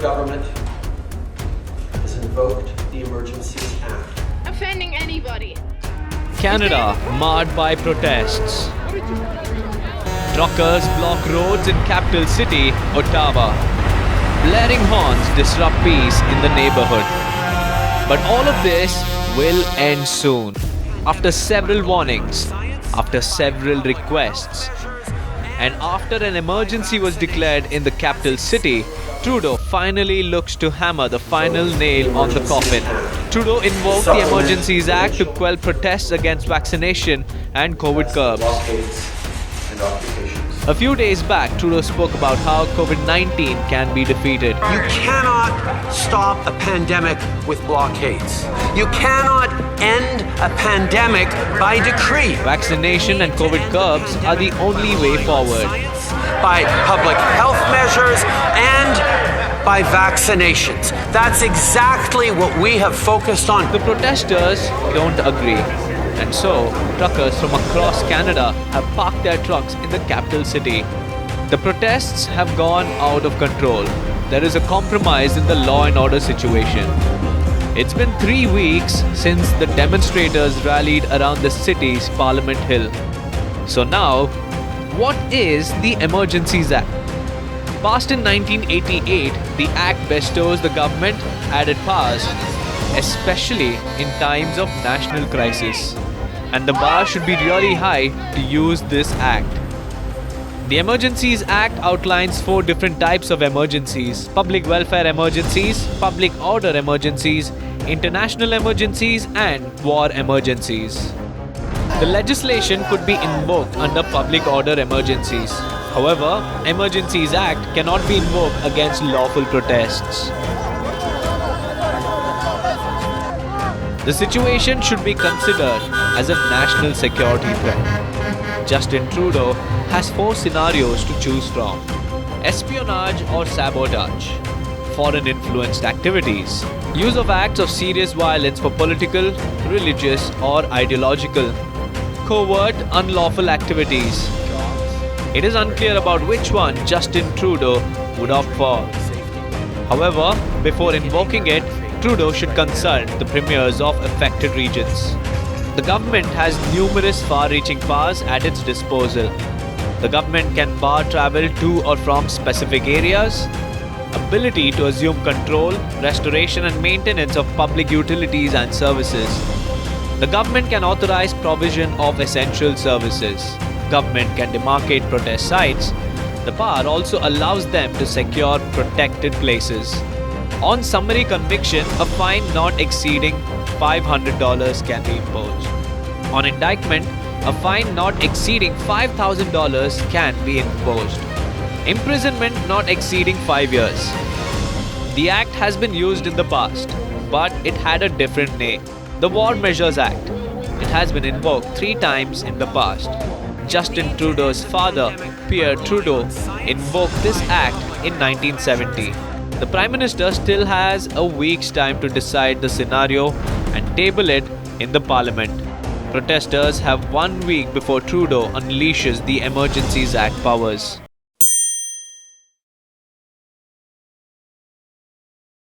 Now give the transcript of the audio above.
government has invoked the Emergencies Act. Offending anybody. Canada marred by protests. Truckers block roads in capital city, Ottawa. Blaring horns disrupt peace in the neighborhood. But all of this will end soon. After several warnings, after several requests, and after an emergency was declared in the capital city, Trudeau finally looks to hammer the final nail on the coffin. Trudeau invoked the Emergencies Act to quell protests against vaccination and COVID curbs. A few days back, Trudeau spoke about how COVID-19 can be defeated. You cannot stop a pandemic with blockades. You cannot end a pandemic by decree. Vaccination and COVID curbs are the only way forward. By public health measures and by vaccinations. That's exactly what we have focused on. The protesters don't agree. And so, truckers from across Canada have parked their trucks in the capital city. The protests have gone out of control. There is a compromise in the law and order situation. It's been 3 weeks since the demonstrators rallied around the city's Parliament Hill. So now, what is the Emergencies Act? Passed in 1988, the Act bestows the government added powers, especially in times of national crisis. And the bar should be really high to use this act. The Emergencies Act outlines 4 different types of emergencies: public welfare emergencies, public order emergencies, international emergencies, and war emergencies. The legislation could be invoked under public order emergencies. However, Emergencies Act cannot be invoked against lawful protests. The situation should be considered as a national security threat. Justin Trudeau has 4 scenarios to choose from: espionage or sabotage, foreign influenced activities, use of acts of serious violence for political, religious, or ideological, covert, unlawful activities. It is unclear about which one Justin Trudeau would opt for. However, before invoking it, Trudeau should consult the premiers of affected regions. The government has numerous far-reaching powers at its disposal. The government can bar travel to or from specific areas, ability to assume control, restoration and maintenance of public utilities and services. The government can authorize provision of essential services. Government can demarcate protest sites. The power also allows them to secure protected places. On summary conviction, a fine not exceeding $500 can be imposed. On indictment, a fine not exceeding $5,000 can be imposed. Imprisonment not exceeding 5 years. The Act has been used in the past, but it had a different name: the War Measures Act. It has been invoked 3 times in the past. Justin Trudeau's father, Pierre Trudeau, invoked this act in 1970. The Prime Minister still has a week's time to decide the scenario and table it in the Parliament. Protesters have 1 week before Trudeau unleashes the Emergencies Act powers.